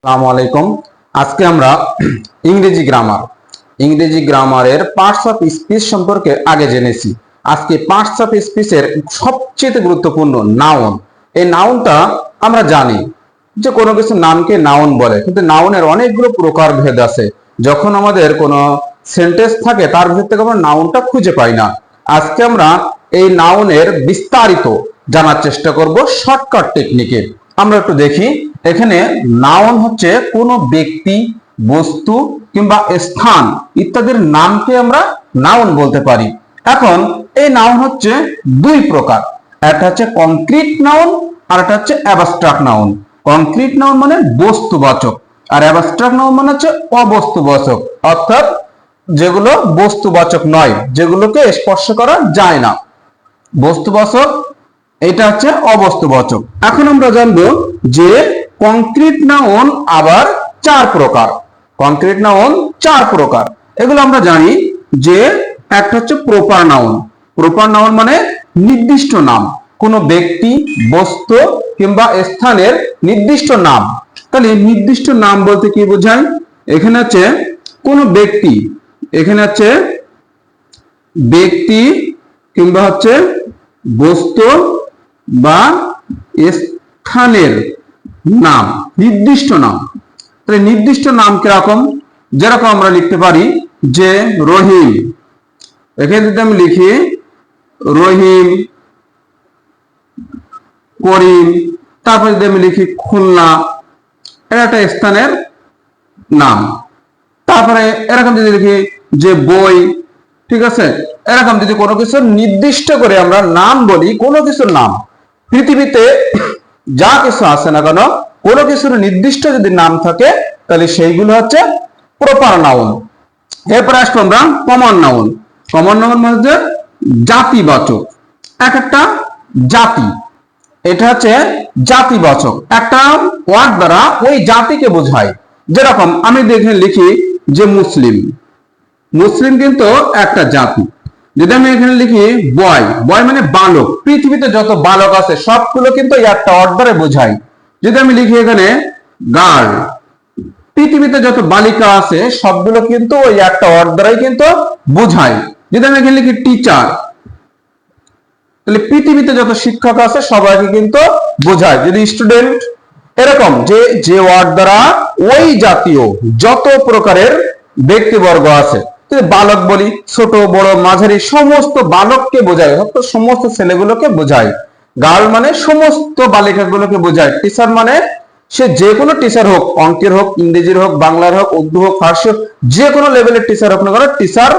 আসসালামু আলাইকুম। আজকে আমরা ইংরেজি গ্রামারের পার্টস অফ স্পিচ সম্পর্কে আগে জেনেছি। আজকে পার্টস অফ স্পিচের সবচেয়ে গুরুত্বপূর্ণ নাউন। এই নাউনটা আমরা জানি যে কোনো কিছু নামকে নাউন বলে, কিন্তু নাউনের অনেকগুলো প্রকারভেদ আছে। যখন আমাদের কোনো সেন্টেন্স থাকে তার ভিতর থেকে আমরা নাউনটা খুঁজে পাই না। আজকে আমরা এই নাউনের বিস্তারিত জানার চেষ্টা করব শর্টকাট টেকনিকে। আমরা একটু দেখি, এখানে নাউন হচ্ছে কোনো ব্যক্তি, বস্তু কিংবা স্থান ইত্যাদির নামকে আমরা নাউন বলতে পারি। এখন এই নাউন হচ্ছে দুই প্রকার, একটা হচ্ছে কংক্রিট নাউন আর একটা হচ্ছে অ্যাবস্ট্রাক্ট নাউন। কংক্রিট নাউন মানে বস্তুবাচক, আর অ্যাবস্ট্রাক্ট নাউন মানে হচ্ছে অবস্তুবাচক, অর্থাৎ যেগুলো বস্তুবাচক নয়, যেগুলোকে স্পর্শ করা যায় না। বস্তুবাচক, এটা হচ্ছে অবস্তুবাচক। এখন আমরা জানবো যে কংক্রিট নাউন আবার চার প্রকার। কংক্রিট নাউন চার প্রকার, এগুলো আমরা জানি যে একটা হচ্ছে প্রপার নাউন। প্রপার নাউন মানে নির্দিষ্ট নাম, কোনো ব্যক্তি, বস্তু কিংবা স্থানের নির্দিষ্ট নাম। তাহলে নির্দিষ্ট নাম বলতে কি বোঝায়? এখানে আছে কোনো ব্যক্তি, এখানে আছে ব্যক্তি কিংবা হচ্ছে বস্তু বা স্থানের নাম, নির্দিষ্ট নাম। তাহলে নির্দিষ্ট নাম কিরকম? যেরকম আমরা লিখতে পারি যে রহিম, এখানে যদি আমি লিখি রহিম, করিম, তারপরে যদি আমি লিখি খুলনা, এটা একটা স্থানের নাম। তারপরে এরকম যদি লিখি যে বই, ঠিক আছে, এরকম যদি কোনো কিছু নির্দিষ্ট করে আমরা নাম বলি, কোনো কিছুর নাম, পৃথিবীতে যা কিছু আছে না কেন, কোনো কিছুর নির্দিষ্ট যদি নাম থাকে তাহলে সেইগুলো হচ্ছে প্রপার নাউন। এরপরে আসবো আমরা কমন নাউন। কমন নাউন মানে জাতিবাচক, এক একটা জাতি, এটা হচ্ছে জাতিবাচক, একটা ওয়ার্ড দ্বারা ওই জাতিকে বোঝায়। যেরকম আমি দেখে লিখি যে মুসলিম, মুসলিম কিন্তু একটা জাতি। যদি আমি এখানে লিখি বয়, বয় মানে বালক, পৃথিবীতে যত বালক আছে সবগুলো কিন্তু একটা অর্ডারে বোঝায়। যদি আমি লিখি এখানে গার্ল, পৃথিবীতে যত বালিকা আছে সবগুলো কিন্তু ওই একটা অর্ডারেই কিন্তু বোঝায়। যদি আমি এখানে লিখি টিচার, তাহলে পৃথিবীতে যত শিক্ষক আছে সবাইকে কিন্তু বোঝায়। যদি স্টুডেন্ট, এরকম যে যে ওয়ার্ড দ্বারা ওই জাতীয় যত প্রকারের ব্যক্তিবর্গ আছে, বালক বলি, ছোট বড় মাঝারি সমস্ত বালককে বোঝায়, সমস্ত ছেলেগুলোকে বোঝায়। গার্ল মানে সমস্ত বালিকাগুলোকে বোঝায়। টিচার মানে সে যে কোনো টিচার হোক, অঙ্কের হোক, ইংরেজির হোক, বাংলার হোক, উর্দু হোক, ফার্সি হোক, যে কোনো লেভেলের টিচার হোক না কেন, টিচার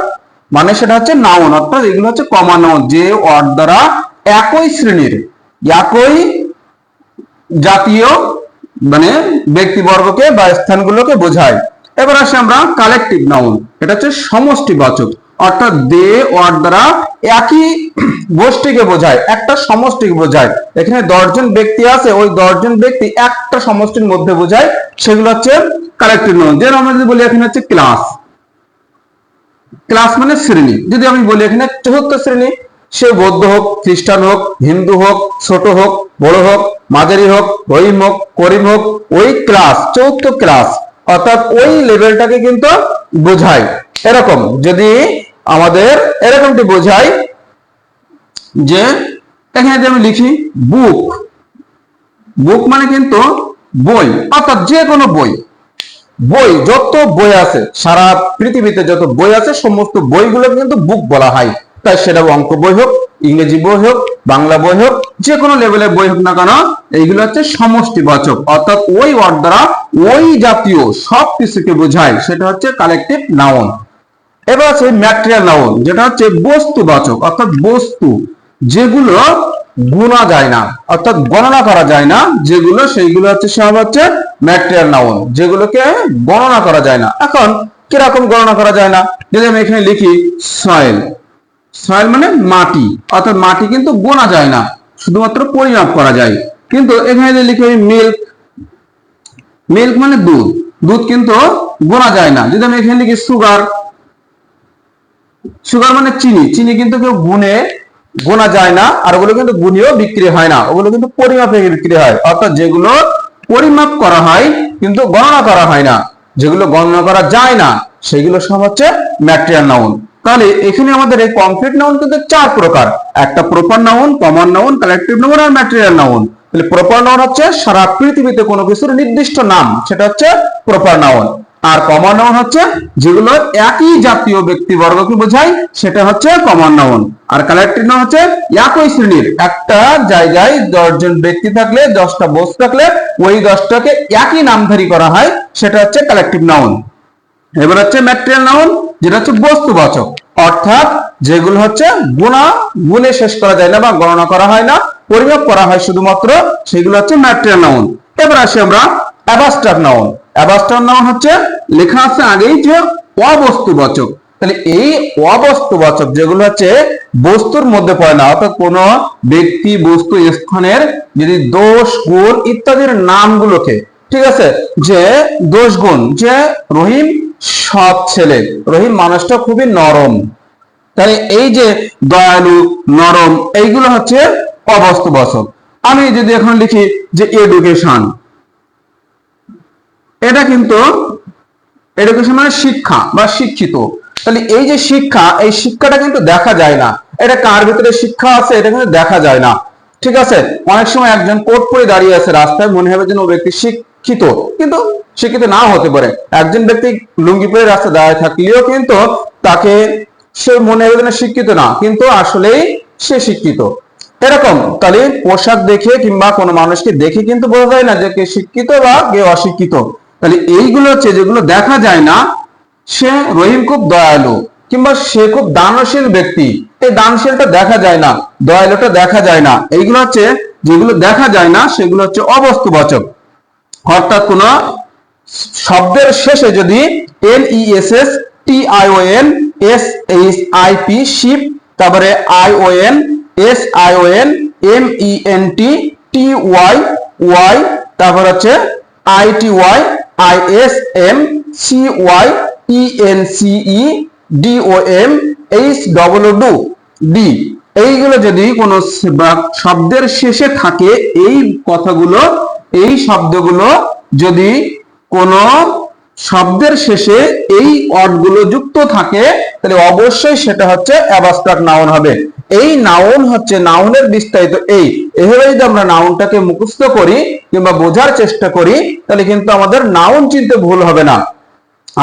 মানে সেটা হচ্ছে নাউন, অর্থাৎ এগুলো হচ্ছে কমন নাউন, যে ওয়ার্ড দ্বারা একই শ্রেণীর, একই জাতীয় মানে ব্যক্তিবর্গকে বা স্থানগুলোকে বোঝায়। এবার আসে আমরা কালেকটিভ নাউন, এটা হচ্ছে সমষ্টিবাচক, অর্থাৎ দে ওয়ার্ড দ্বারা একই গোষ্ঠীকে বোঝায়, একটা সমষ্টিকে বোঝায়। এখানে 10 জন ব্যক্তি আছে, ওই 10 জন ব্যক্তি একটা সমষ্টির মধ্যে বোঝায়, সেগুলো হচ্ছে কালেকটিভ নাউন। যেমন আমরা যদি বলি এখানে হচ্ছে ক্লাস, ক্লাস মানে শ্রেণী। যদি আমি বলি এখানে চতুর্থ শ্রেণী, সে বৌদ্ধ হোক, খ্রিস্টান হোক, হিন্দু হোক, ছোট হোক, বড় হোক, মাঝারি হোক, রহিম হোক, করিম হোক, ওই ক্লাস, চতুর্থ ক্লাস, অর্থাৎ ওই লেভেলটাকে কিন্তু বোঝায়। এরকম যদি আমাদের এরকমটি বোঝায় যে এখানে যদি আমি লিখি বুক, বুক মানে কিন্তু বই, অর্থাৎ যে কোনো বই, বই যত বই আছে সারা পৃথিবীতে যত বই আছে সমস্ত বইগুলো কিন্তু বুক বলা হয়। তাই সেটা অঙ্ক বই হোক, ইংরেজি বই হোক, বাংলা বই হোক, যে কোনো লেভেলের বই হোক না কেন, এইগুলো হচ্ছে সমষ্টিবাচক, অর্থাৎ ওই ওয়ার্ড দ্বারা ওই জাতীয় সব কিছুকে বোঝায়, সেটা হচ্ছে কালেকটিভ নাউন। এবার আছে ম্যাটেরিয়াল নাউন, যেটা হচ্ছে বস্তুবাচক, অর্থাৎ বস্তু যেগুলো গুণা যায় না, অর্থাৎ গণনা করা যায় না যেগুলো, সেইগুলো হচ্ছে সব হচ্ছে ম্যাটেরিয়াল নাউন, যেগুলোকে গণনা করা যায় না। এখন কিরকম গণনা করা যায় না? যদি আমি এখানে লিখি সয়েল, সয়েল মানে মাটি, অর্থাৎ মাটি কিন্তু গোনা যায় না, শুধুমাত্র পরিমাপ করা যায়। কিন্তু এখানে যদি লিখি মিল্ক, মিল্ক মানে দুধ, দুধ কিন্তু গোনা যায় না। যদি আমি এখানে লিখি সুগার, সুগার মানে চিনি, চিনি কিন্তু কেউ গুনে গোনা যায় না, আর ওগুলো কিন্তু গুনিয়েও বিক্রি হয় না, ওগুলো কিন্তু পরিমাপে বিক্রি হয়। অর্থাৎ যেগুলো পরিমাপ করা হয় কিন্তু গণনা করা হয় না, যেগুলো গণনা করা যায় না সেগুলো সব হচ্ছে ম্যাটেরিয়াল নাউন। তাহলে এখানে আমাদের এই কমপ্লিট নাউন কিন্তু 4 প্রকার, একটা proper noun, common noun, collective noun আর ম্যাটেরিয়াল নাউন। তাহলে প্রপার নাউন হচ্ছে সারা পৃথিবীতে কোনো কিছুর নির্দিষ্ট নাম, সেটা হচ্ছে প্রপার নাউন। আর কমন নাউন হচ্ছে যেগুলো একই জাতীয় ব্যক্তিবর্গকে বোঝায়, সেটা হচ্ছে কমন নাউন। আর কালেকটিভ নাউন হচ্ছে একই শ্রেণীর একটা জায়গায় 10 জন ব্যক্তি থাকলে, 10টা বস্তু থাকলে ওই 10টাকে একই নামধারী করা হয়, সেটা হচ্ছে কালেকটিভ নাউন। এবার হচ্ছে ম্যাটেরিয়াল নাউন, যেটা হচ্ছে বস্তুবাচক, অর্থাৎ যেগুলো হচ্ছে গুণে শেষ করা যায় না বা গণনা করা হয় না, পরিমাপ করা হয় শুধুমাত্র, সেগুলো হচ্ছে ম্যাটেরিয়াল নাউন। এবার আসি আমরা অ্যাবস্ট্রাক্ট নাউন। অ্যাবস্ট্রাক্ট নাউন হচ্ছে লেখা আছে আগেই যে অবস্তুবাচক। তাহলে এই অবস্তুবাচক যেগুলো হচ্ছে বস্তুর মধ্যে পড়ে না, অর্থাৎ কোনো ব্যক্তি, বস্তু, স্থানের যদি দোষ, গুণ ইত্যাদির নামগুলোকে, ঠিক আছে, যে দোষ গুণ, যে রহিম সৎ ছেলে, রহিম মানুষটা খুবই নরম, তাহলে এই যে দয়ালু, নরম, এইগুলো হচ্ছে অবস্তুবাচক। আমি যদি এখন লিখি যে এডুকেশন, এটা কিন্তু এডুকেশন মানে শিক্ষা বা শিক্ষিত। তাহলে এই যে শিক্ষা, এই শিক্ষাটা কিন্তু দেখা যায় না, এটা কার ভিতরে শিক্ষা আছে এটা কিন্তু দেখা যায় না, ঠিক আছে। অনেক সময় একজন কোট পরে দাঁড়িয়ে আছে রাস্তায়, মনে হবে যেন ও ব্যক্তি শিক্ষিত, কিন্তু শিক্ষিত নাও হতে পারে। একজন ব্যক্তি লুঙ্গি পরে রাস্তায় দাঁড়িয়ে থাকলেও কিন্তু তাকে সে মনে হবে যেন শিক্ষিত না, কিন্তু আসলেই সে শিক্ষিত, এরকম। তাহলে পোশাক দেখে কিংবা কোনো মানুষকে দেখে কিন্তু বোঝা যায় না যে কে শিক্ষিত বা কে অশিক্ষিত। তাহলে এইগুলো হচ্ছে যেগুলো দেখা যায় না। সে রহিম খুব দয়ালু কিংবা সে খুব দানশীল ব্যক্তি, এই দানশীলটা দেখা যায় না, দয়ালুটা দেখা যায় না, এইগুলো হচ্ছে যেগুলো দেখা যায় না সেগুলো হচ্ছে অবস্তুবাচক। অর্থাৎ কোন শব্দের শেষে যদি NESSTION শিপ, তারপরে ION তারপর হচ্ছে ITYISMCYENCEDOM এইগুলো যদি কোন শব্দের শেষে থাকে, এই কথাগুলো, এই শব্দগুলো যদি কোন শব্দের শেষে এই অর্থগুলো যুক্ত থাকে, তাহলে অবশ্যই সেটা হচ্ছে অ্যাবস্ট্রাক্ট নাউন হবে। এই নাউন হচ্ছে নাউনের বিস্তারিত। এভাবে যদি আমরা নাউনটাকে মুখস্থ করি কিংবা বোঝার চেষ্টা করি, তাহলে কিন্তু আমাদের নাউন চিনতে ভুল হবে না।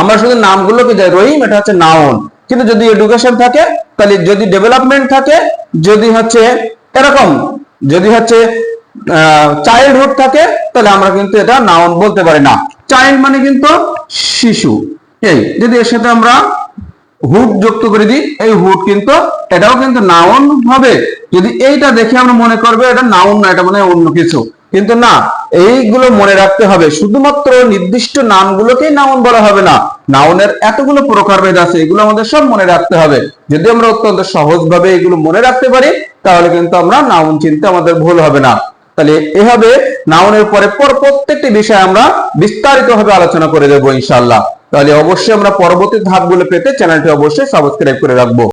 আমরা শুধু নামগুলোকে যাই, রহিম এটা হচ্ছে নাউন, কিন্তু যদি এডুকেশন থাকে, তাহলে যদি ডেভেলপমেন্ট থাকে, যদি হচ্ছে এরকম, যদি হচ্ছে চাইল্ডহুড থাকে, তাহলে আমরা কিন্তু এটা নাউন বলতে পারি না। চাইল্ড মানে কিন্তু শিশু, এই যদি এর সাথে আমরা হুড যুক্ত করে দিই, এই হুড কিন্তু এটাও কিন্তু নাউন হবে। যদি এইটা দেখে আমরা মনে করবো এটা নাউন না, এটা মানে অন্য কিছু, কিন্তু না, এইগুলো মনে রাখতে হবে। শুধুমাত্র নির্দিষ্ট নামগুলোকেই নাউন বলা হবে না, নাউনের এতগুলো প্রকারভেদ আছে, এগুলো আমাদের সব মনে রাখতে হবে। যদি আমরা অত্যন্ত সহজভাবে এগুলো মনে রাখতে পারি, তাহলে কিন্তু আমরা নাউন চিনতে আমাদের ভুল হবে না। তাহলে এভাবে নাউনের পরে প্রত্যেকটি বিষয় আমরা বিস্তারিতভাবে আলোচনা করে দেবো ইনশাআল্লাহ। তাহলে অবশ্যই আমরা পরবর্তী ধাপগুলো পেতে চ্যানেলটি অবশ্যই সাবস্ক্রাইব করে রাখবো।